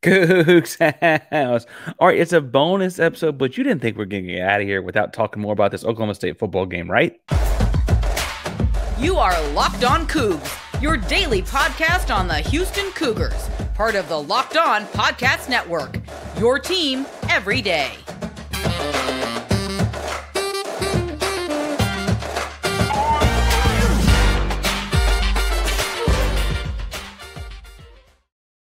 Coogs House. All right, it's a bonus episode, but you didn't think we're going to get out of here without talking more about this Oklahoma State football game, right? You are Locked On Cougs, your daily podcast on the Houston Cougars, part of the Locked On Podcast Network, your team every day.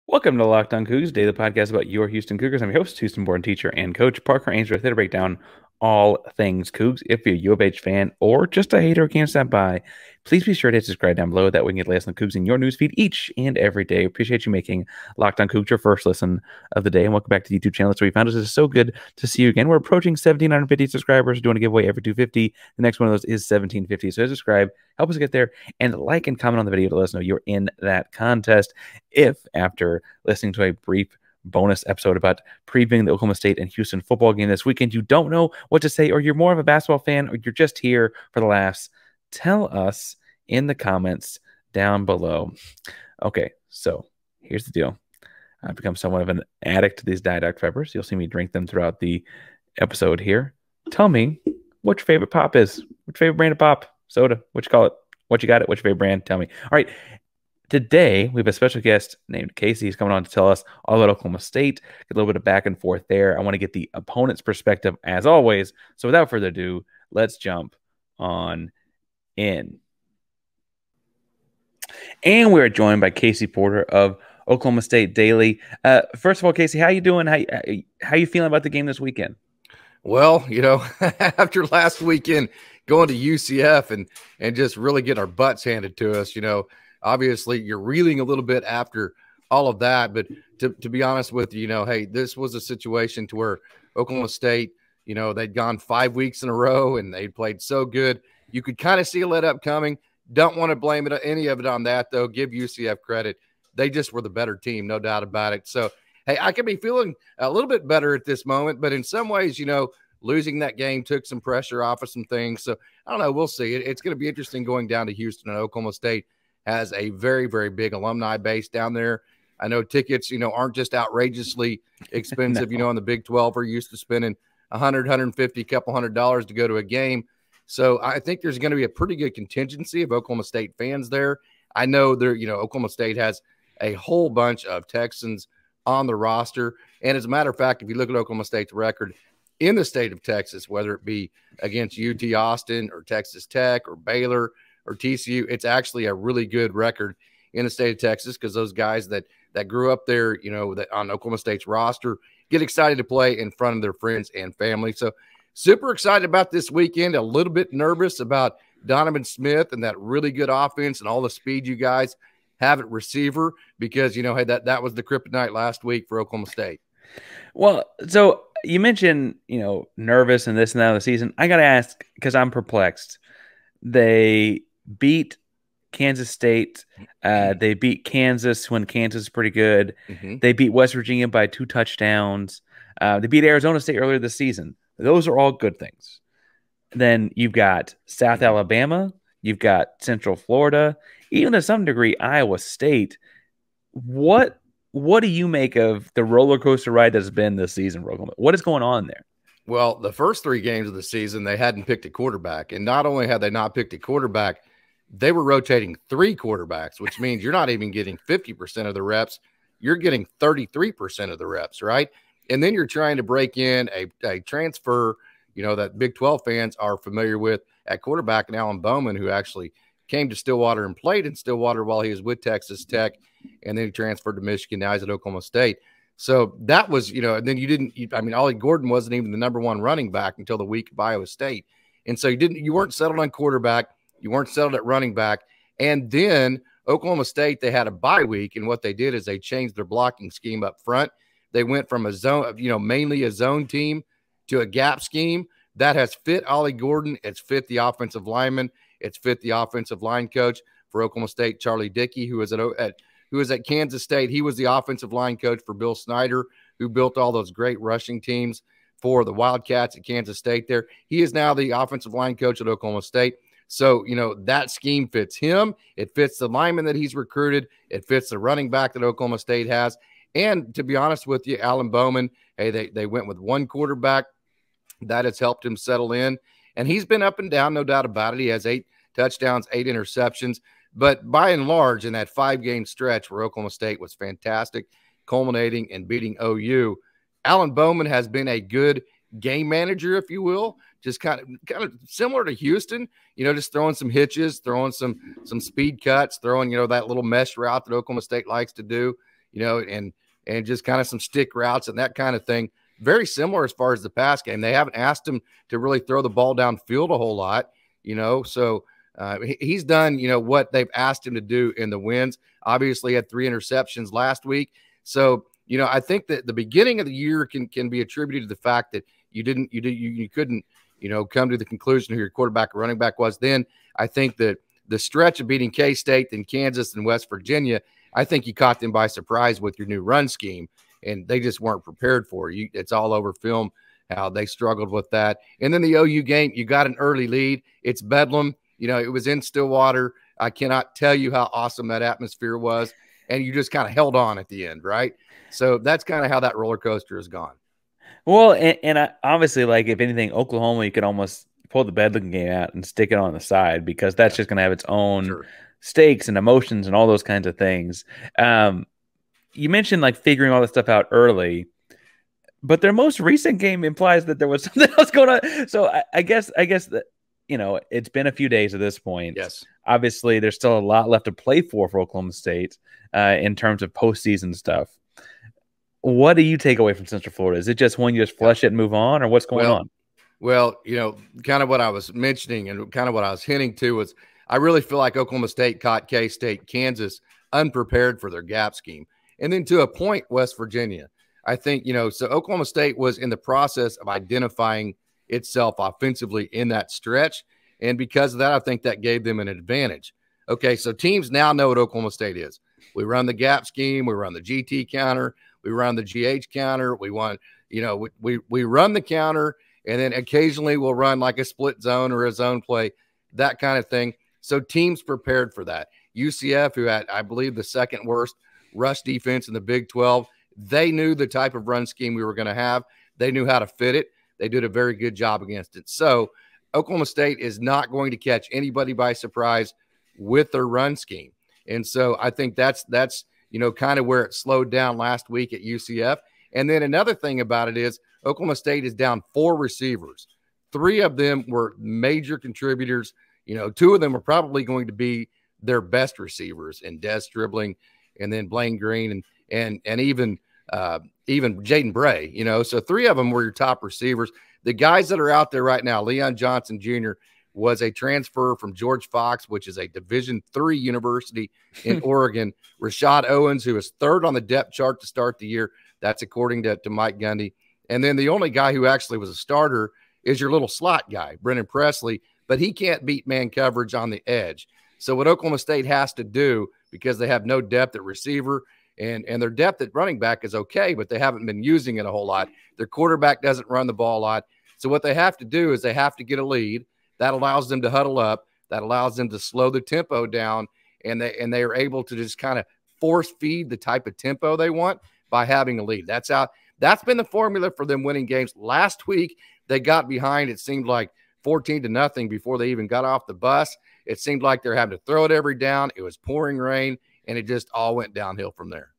Welcome to Locked On Cougs, daily podcast about your Houston Cougars. I'm your host, Houston-born teacher and coach Parker Ainsworth, here to break down all things Cougs. If you're a U of H fan or just a hater who can't stop by, please be sure to hit subscribe down below. That way you can get latest on Cougs in your newsfeed each and every day. Appreciate you making Locked On Cougs your first listen of the day. And welcome back to the YouTube channel. That's where we found us. It's so good to see you again. We're approaching 1,750 subscribers. Doing a giveaway every 250. The next one of those is 1,750. So subscribe, help us get there, and like and comment on the video to let us know you're in that contest. If after listening to a brief bonus episode about previewing the Oklahoma State and Houston football game this weekend, you don't know what to say, or you're more of a basketball fan, or you're just here for the laughs, tell us in the comments down below. Okay, so here's the deal. I've become somewhat of an addict to these Diet Dr. Peppers. You'll see me drink them throughout the episode here. Tell me what your favorite pop is. What's your favorite brand of pop? Soda? What you call it? What you got it? What's your favorite brand? Tell me. All right. Today, we have a special guest named Casey. He's coming on to tell us all about Oklahoma State, get a little bit of back and forth there. I want to get the opponent's perspective, as always. So without further ado, let's jump on in. And we're joined by Casey Porter of Oklahoma State Daily. First of all, Casey, how you doing? How you feeling about the game this weekend? Well, after last weekend going to UCF and just really getting our butts handed to us, obviously you're reeling a little bit after all of that. But to be honest with you, hey, this was a situation to where Oklahoma State, they'd gone 5 weeks in a row and they played so good. You could kind of see a let up coming. Don't want to blame any of it on that, though. Give UCF credit. They just were the better team, no doubt about it. So, hey, I could be feeling a little bit better at this moment, but in some ways, losing that game took some pressure off of some things. So, I don't know. We'll see. It's going to be interesting going down to Houston, and Oklahoma State has a very, very big alumni base down there. I know tickets, aren't just outrageously expensive. No. In the Big 12, we're used to spending $100, $150, couple $100 to go to a game. So I think there's going to be a pretty good contingency of Oklahoma State fans there. I know Oklahoma State has a whole bunch of Texans on the roster. And as a matter of fact, if you look at Oklahoma State's record in the state of Texas, whether it be against UT Austin or Texas Tech or Baylor or TCU, it's actually a really good record in the state of Texas because those guys that grew up there, that on Oklahoma State's roster get excited to play in front of their friends and family. So super excited about this weekend, a little bit nervous about Donovan Smith and that really good offense and all the speed you guys have at receiver because, hey, that was the kryptonite last week for Oklahoma State. Well, so you mentioned, nervous and this and that of the season. I got to ask because I'm perplexed. They beat Kansas State. They beat Kansas when Kansas is pretty good. Mm-hmm. They beat West Virginia by 2 touchdowns. They beat Arizona State earlier this season. Those are all good things. Then you've got South Alabama. You've got Central Florida. Even to some degree, Iowa State. What do you make of the roller coaster ride that's been this season, Rogan? What is going on there? Well, the first 3 games of the season, they hadn't picked a quarterback. And not only had they not picked a quarterback, they were rotating 3 quarterbacks, which means you're not even getting 50% of the reps. You're getting 33% of the reps, right? And then you're trying to break in a transfer, that Big 12 fans are familiar with at quarterback, and Alan Bowman, who actually came to Stillwater and played in Stillwater while he was with Texas Tech, and then he transferred to Michigan. Now he's at Oklahoma State. So that was, and then Ollie Gordon wasn't even the number 1 running back until the week of Iowa State. And so you weren't settled on quarterback. You weren't settled at running back. And then Oklahoma State, they had a bye week, and what they did is they changed their blocking scheme up front. They went from a zone, mainly a zone team to a gap scheme that has fit Ollie Gordon. It's fit the offensive lineman. It's fit the offensive line coach for Oklahoma State, Charlie Dickey, who is at Kansas State. He was the offensive line coach for Bill Snyder, who built all those great rushing teams for the Wildcats at Kansas State there. He is now the offensive line coach at Oklahoma State. So, that scheme fits him. It fits the lineman that he's recruited. It fits the running back that Oklahoma State has. And to be honest with you, Alan Bowman, hey, they went with one quarterback. That has helped him settle in. And he's been up and down, no doubt about it. He has 8 touchdowns, 8 interceptions. But by and large, in that 5-game stretch where Oklahoma State was fantastic, culminating in beating OU, Alan Bowman has been a good game manager, if you will, just kind of similar to Houston, just throwing some hitches, throwing some speed cuts, throwing, that little mesh route that Oklahoma State likes to do, and just kind of some stick routes and that kind of thing. Very similar as far as the pass game. They haven't asked him to really throw the ball downfield a whole lot, so he's done, what they've asked him to do in the wins. Obviously had 3 interceptions last week. So, I think that the beginning of the year can be attributed to the fact that you couldn't, come to the conclusion who your quarterback or running back was. Then I think that the stretch of beating K-State and Kansas and West Virginia, I think you caught them by surprise with your new run scheme, and they just weren't prepared for it. It's all over film how they struggled with that. And then the OU game, you got an early lead. It's Bedlam. It was in Stillwater. I cannot tell you how awesome that atmosphere was, and you just kind of held on at the end, right? So that's kind of how that roller coaster has gone. Well, and obviously, like, if anything, Oklahoma, you could almost pull the Bedlam game out and stick it on the side because that's just going to have its own stakes and emotions and all those kinds of things. You mentioned, like, figuring all this stuff out early, but their most recent game implies that there was something else going on. So I guess that, it's been a few days at this point. Yes. Obviously, there's still a lot left to play for Oklahoma State in terms of postseason stuff. What do you take away from Central Florida? Is it just when you just flush it and move on, or what's going on? Well, kind of what I was mentioning and kind of what I was hinting to was I really feel like Oklahoma State caught K-State, Kansas unprepared for their gap scheme. And then to a point, West Virginia. I think, so Oklahoma State was in the process of identifying itself offensively in that stretch. And because of that, I think that gave them an advantage. Okay, so teams now know what Oklahoma State is. We run the gap scheme. We run the GT counter. We run the GH counter. We want, we run the counter, and then occasionally we'll run like a split zone or a zone play, that kind of thing. So teams prepared for that. UCF, who had, I believe, the second worst rush defense in the Big 12, they knew the type of run scheme we were going to have. They knew how to fit it. They did a very good job against it. So Oklahoma State is not going to catch anybody by surprise with their run scheme. And so I think that's kind of where it slowed down last week at UCF. And then another thing about it is Oklahoma State is down 4 receivers. 3 of them were major contributors. 2 of them are probably going to be their best receivers in Des Dribbling and then Blaine Green and even Jaden Bray, so 3 of them were your top receivers. The guys that are out there right now, Leon Johnson Jr. was a transfer from George Fox, which is a Division III university in Oregon. Rashad Owens, who is 3rd on the depth chart to start the year. That's according to Mike Gundy. And then the only guy who actually was a starter is your little slot guy, Brennan Presley, but he can't beat man coverage on the edge. So what Oklahoma State has to do, because they have no depth at receiver and their depth at running back is okay, but they haven't been using it a whole lot. Their quarterback doesn't run the ball a lot. So what they have to do is they have to get a lead. That allows them to huddle up. That allows them to slow the tempo down, and they are able to just kind of force feed the type of tempo they want by having a lead. That's been the formula for them winning games. Last week they got behind. It seemed like 14-0 before they even got off the bus. It seemed like they're having to throw it every down. It was pouring rain, and it just all went downhill from there.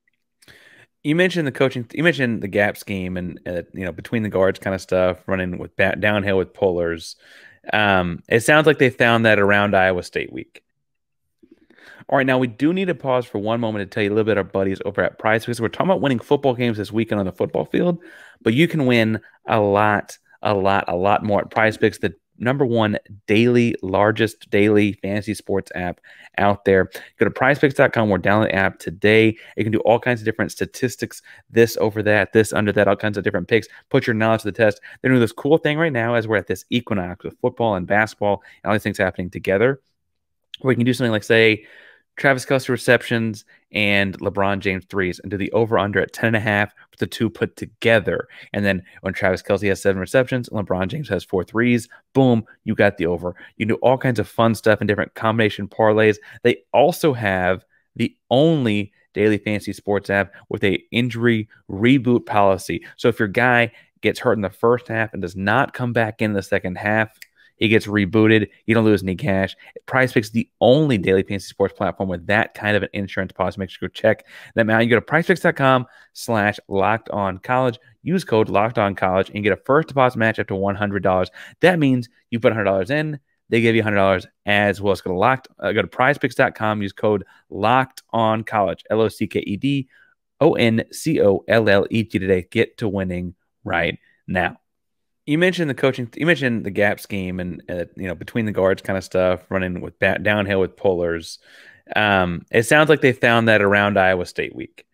You mentioned the coaching. You mentioned the gap scheme and between the guards kind of stuff, running with downhill with pullers. It sounds like they found that around Iowa State week. All right, now we do need to pause for one moment to tell you a little bit of our buddies over at Prize Picks. We're talking about winning football games this weekend on the football field, but you can win a lot more at Prize Picks, the #1 largest daily fantasy sports app out there. Go to prizepicks.com or download the app today. You can do all kinds of different statistics, this over that, this under that, all kinds of different picks. Put your knowledge to the test. They're doing this cool thing right now as we're at this equinox with football and basketball and all these things happening together, where you can do something like, say, Travis Kelce receptions and LeBron James threes, and do the over-under at 10.5 with the 2 put together. And then when Travis Kelce has 7 receptions and LeBron James has 4 threes, boom, you got the over. You can do all kinds of fun stuff in different combination parlays. They also have the only daily fantasy sports app with a injury reboot policy. So if your guy gets hurt in the first half and does not come back in the second half, he gets rebooted. You don't lose any cash. PrizePicks is the only daily fantasy sports platform with that kind of an insurance policy. Make sure you go check them out. You go to PrizePicks.com/LockedOnCollege. Use code LockedOnCollege and get a first deposit match up to $100. That means you put $100 in, they give you $100 as well. So go to PrizePicks.com. Use code LockedOnCollege. LockedOnCollege today. Get to winning right now. You mentioned the coaching. You mentioned the gap scheme and between the guards kind of stuff, running with downhill with pullers. It sounds like they found that around Iowa State week.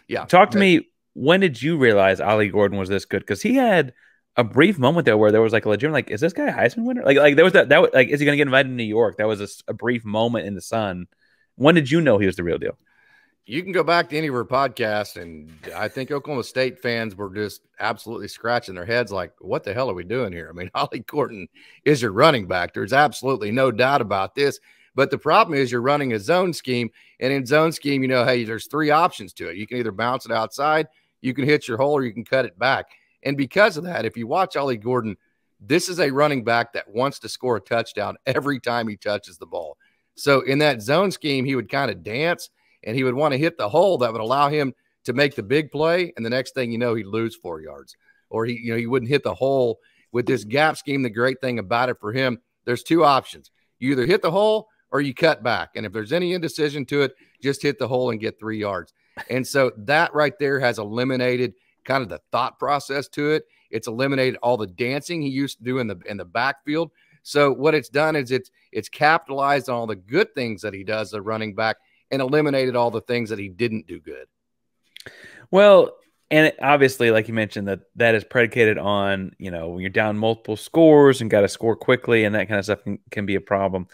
Yeah. Talk to me. When did you realize Ollie Gordon was this good? Because he had a brief moment there where there was like a legitimate, like, is this guy a Heisman winner? Like there was that like, is he going to get invited to New York? That was a brief moment in the sun. When did you know he was the real deal? You can go back to any of our podcasts, and I think Oklahoma State fans were just absolutely scratching their heads like, what the hell are we doing here? I mean, Ollie Gordon is your running back. There's absolutely no doubt about this. But the problem is you're running a zone scheme, and in zone scheme, hey, there's three options to it. You can either bounce it outside, you can hit your hole, or you can cut it back. And because of that, if you watch Ollie Gordon, this is a running back that wants to score a touchdown every time he touches the ball. So in that zone scheme, he would kind of dance, and he would want to hit the hole that would allow him to make the big play. And the next thing you know, he'd lose 4 yards, or he wouldn't hit the hole. With this gap scheme, the great thing about it for him, there's two options. You either hit the hole or you cut back. And if there's any indecision to it, just hit the hole and get 3 yards. And so that right there has eliminated kind of the thought process to it. It's eliminated all the dancing he used to do in the backfield. So what it's done is it's capitalized on all the good things that he does, the running back, and eliminated all the things that he didn't do good. Well, and obviously, like you mentioned, that is predicated on, when you're down multiple scores and got to score quickly, and that kind of stuff can be a problem.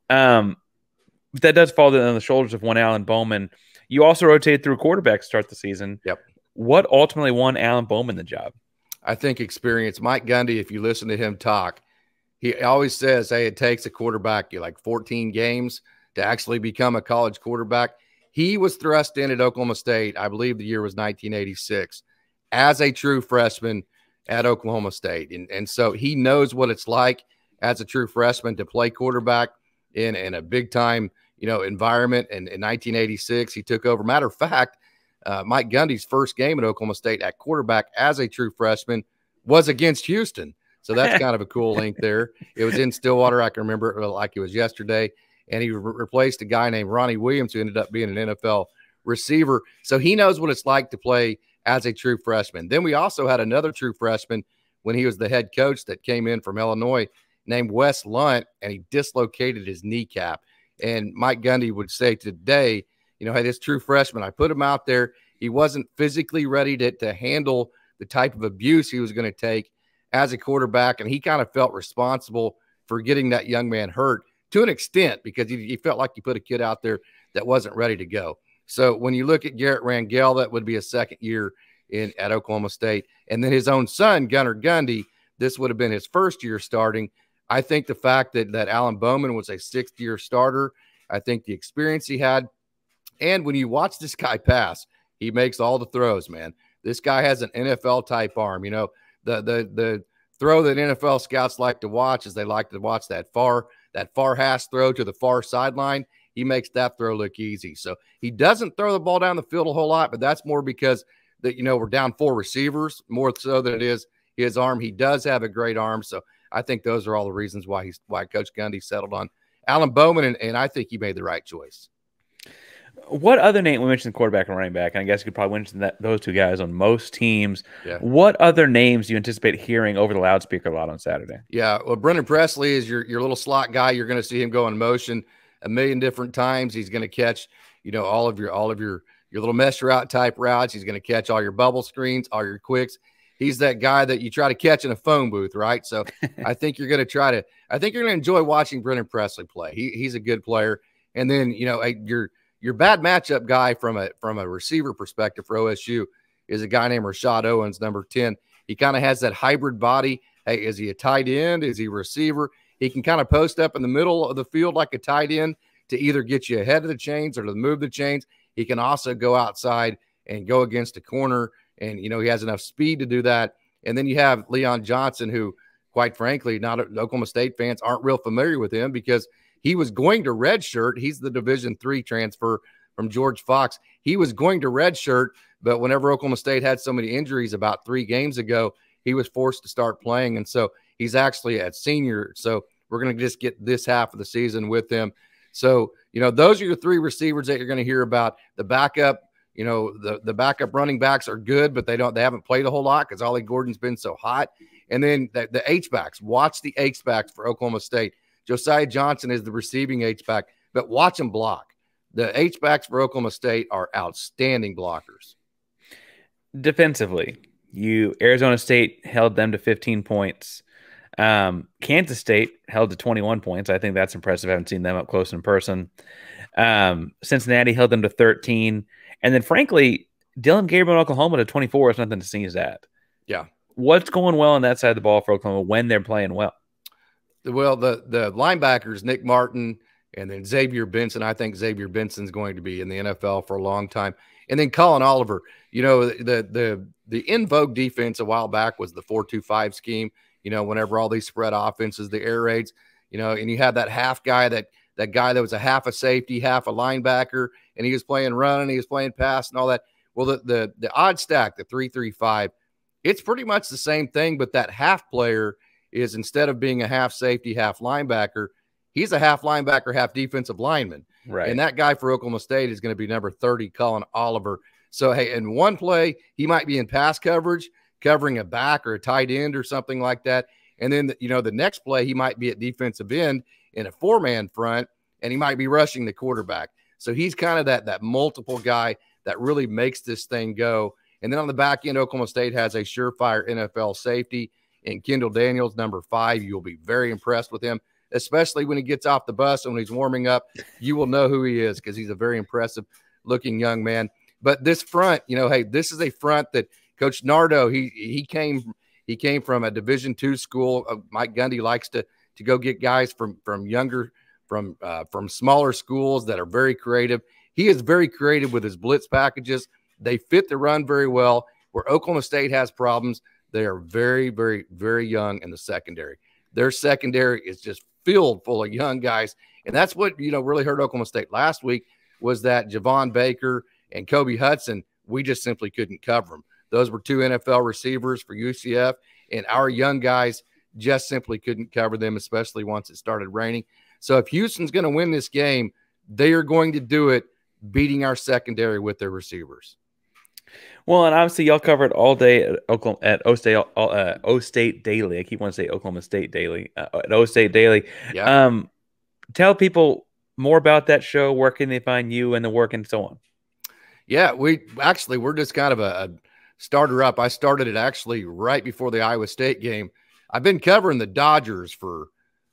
But that does fall on the shoulders of one Alan Bowman. You also rotated through quarterback to start the season. Yep. What ultimately won Alan Bowman the job? I think experience. Mike Gundy, if you listen to him talk, he always says, hey, it takes a quarterback 14 games to actually become a college quarterback. He was thrust in at Oklahoma State, I believe the year was 1986, as a true freshman at Oklahoma State. And so he knows what it's like as a true freshman to play quarterback in a big-time, environment. And in 1986, he took over. Matter of fact, Mike Gundy's first game at Oklahoma State at quarterback as a true freshman was against Houston. So that's kind of a cool link there. It was in Stillwater. I can remember it like it was yesterday. And he replaced a guy named Ronnie Williams, who ended up being an NFL receiver. So he knows what it's like to play as a true freshman. Then we also had another true freshman when he was the head coach that came in from Illinois named Wes Lunt, and he dislocated his kneecap. And Mike Gundy would say today, hey, this true freshman, I put him out there. He wasn't physically ready to handle the type of abuse he was going to take as a quarterback, and he kind of felt responsible for getting that young man hurt to an extent, because he felt like he put a kid out there that wasn't ready to go. So when you look at Garrett Rangel, that would be a second year at Oklahoma State. And then his own son, Gunnar Gundy, this would have been his first year starting. I think the fact that Alan Bowman was a sixth-year starter, I think the experience he had, and when you watch this guy pass, he makes all the throws, man. This guy has an NFL-type arm. The throw that NFL scouts like to watch is they like to watch that far hash throw to the far sideline. He makes that throw look easy. So he doesn't throw the ball down the field a whole lot, but that's more because we're down 4 receivers, more so than it is his arm. He does have a great arm. So I think those are all the reasons why Coach Gundy settled on Alan Bowman, and I think he made the right choice. What other name, we mentioned quarterback and running back, and I guess you could probably mention those two guys on most teams. Yeah. What other names do you anticipate hearing over the loudspeaker a lot on Saturday? Yeah, well, Brendan Presley is your little slot guy. You're going to see him go in motion a million different times. He's going to catch, all of your little mesh route type routes. He's going to catch all your bubble screens, all your quicks. He's that guy that you try to catch in a phone booth, right? So I think you're going to enjoy watching Brendan Presley play. He's a good player. And then, your bad matchup guy from a receiver perspective for OSU is a guy named Rashad Owens, number 10. He kind of has that hybrid body. Hey, is he a tight end? Is he a receiver? He can kind of post up in the middle of the field like a tight end to either get you ahead of the chains or to move the chains. he can also go outside and go against a corner. And, he has enough speed to do that. And then you have Leon Johnson, who, quite frankly, Oklahoma State fans aren't real familiar with him because he was going to redshirt. He's the Division III transfer from George Fox. He was going to redshirt, but whenever Oklahoma State had so many injuries about 3 games ago, he was forced to start playing. And so he's actually at senior. So we're going to just get this half of the season with him. So, those are your 3 receivers that you're going to hear about. The backup, the backup running backs are good, but they haven't played a whole lot because Ollie Gordon's been so hot. And then the H-backs, watch the H-backs for Oklahoma State. Josiah Johnson is the receiving H-back, but watch him block. The H-backs for Oklahoma State are outstanding blockers. Defensively, Arizona State held them to 15 points. Kansas State held to 21 points. I think that's impressive. I haven't seen them up close in person. Cincinnati held them to 13. And then, frankly, Dylan Gabriel in Oklahoma to 24 is nothing to sneeze at. Yeah. What's going well on that side of the ball for Oklahoma when they're playing well? Well, the linebackers, Nick Martin and then Xavier Benson. I think Xavier Benson's going to be in the NFL for a long time. And then Colin Oliver. The in vogue defense a while back was the 4-2-5 scheme. Whenever all these spread offenses, the air raids, and you had that half guy, that guy that was a half a safety, half a linebacker, and he was playing run and he was playing pass and all that. Well, the odd stack, the 3-3-5, it's pretty much the same thing, but that half player is, instead of being a half safety, half linebacker, he's a half linebacker, half defensive lineman. Right. And that guy for Oklahoma State is going to be number 30, Colin Oliver. So, hey, in one play, he might be in pass coverage, covering a back or a tight end or something like that. And then, the next play, he might be at defensive end in a 4-man front, and he might be rushing the quarterback. So he's kind of that multiple guy that really makes this thing go. And then on the back end, Oklahoma State has a surefire NFL safety in Kendall Daniels, number 5. You'll be very impressed with him, especially when he gets off the bus and when he's warming up. You will know who he is because he's a very impressive-looking young man. But this front, hey, this is a front that Coach Nardo, he came from a Division II school. Mike Gundy likes to go get guys from smaller schools that are very creative. He is very creative with his blitz packages. They fit the run very well. Where Oklahoma State has problems, they are very, very, very young in the secondary. Their secondary is just filled full of young guys. And that's what, really hurt Oklahoma State last week, was that Javon Baker and Kobe Hudson, we just simply couldn't cover them. Those were 2 NFL receivers for UCF, and our young guys just simply couldn't cover them, especially once it started raining. So if Houston's going to win this game, they are going to do it beating our secondary with their receivers. Well, and obviously y'all covered all day at O State Daily. I keep wanting to say Oklahoma State Daily. At O State Daily. Yeah. Tell people more about that show. Where can they find you and the work and so on? Yeah, we're just kind of a starter up. I started it actually right before the Iowa State game. I've been covering the Dodgers for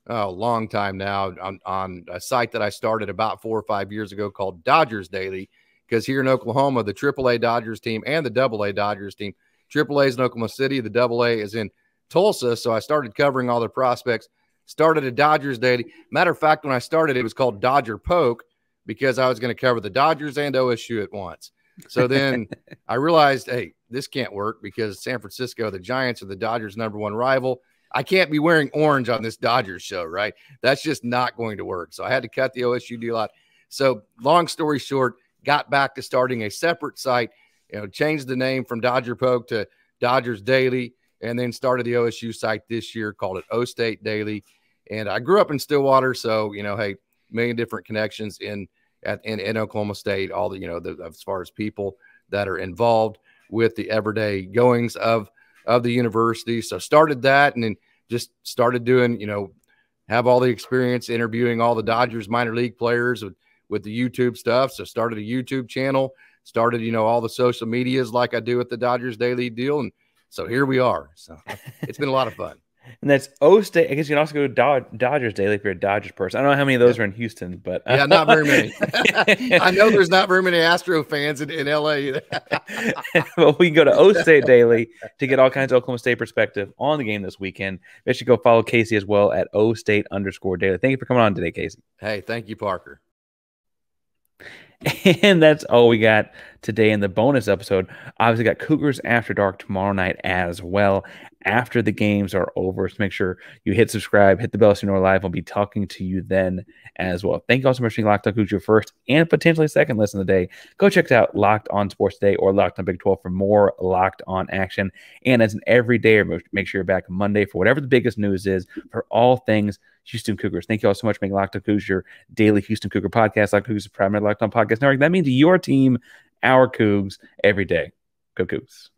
a long time now on a site that I started about 4 or 5 years ago called Dodgers Daily, because here in Oklahoma, the AAA Dodgers team and the AA Dodgers team, AAA is in Oklahoma City, the AA is in Tulsa. So I started covering all their prospects, started a Dodgers Daily. Matter of fact, when I started, it was called Dodger Poke because I was going to cover the Dodgers and OSU at once. So then I realized, hey, this can't work because San Francisco, the Giants, are the Dodgers' #1 rival. I can't be wearing orange on this Dodgers show, right? That's just not going to work. So I had to cut the OSU deal out. So long story short, got back to starting a separate site, changed the name from Dodger Poke to Dodgers Daily, and then started the OSU site this year, called it O State Daily. And I grew up in Stillwater, so, hey, million different connections in Oklahoma State, all the, as far as people that are involved with the everyday goings of the university. So started that, and then just started doing, have all the experience interviewing all the Dodgers minor league players with the YouTube stuff. So started a YouTube channel, started, all the social medias like I do with the Dodgers Daily deal. And so here we are. So it's been a lot of fun. And that's O State. I guess you can also go to Dodgers Daily if you're a Dodgers person. I don't know how many of those are in Houston, but yeah, not very many. I know there's not very many Astro fans in LA either. Well, we can go to O State Daily to get all kinds of Oklahoma State perspective on the game this weekend. Make sure you go follow Casey as well at O State_Daily. Thank you for coming on today, Casey. Hey, thank you, Parker. And that's all we got today in the bonus episode. Obviously, got Cougars After Dark tomorrow night as well, after the games are over. So make sure you hit subscribe, hit the bell so you know we're live. I'll be talking to you then as well. Thank you all so much for being Locked On Cougars, your first and potentially second listen of the day. Go check out Locked On Sports Today or Locked On Big 12 for more Locked On action. And as an everyday, make sure you're back Monday for whatever the biggest news is for all things Houston Cougars. Thank you all so much for making Locked On Cougars your daily Houston Cougar podcast. Locked On Cougars is primary Locked On Podcast Network. That means your team, our Cougs, every day. Go Cougs.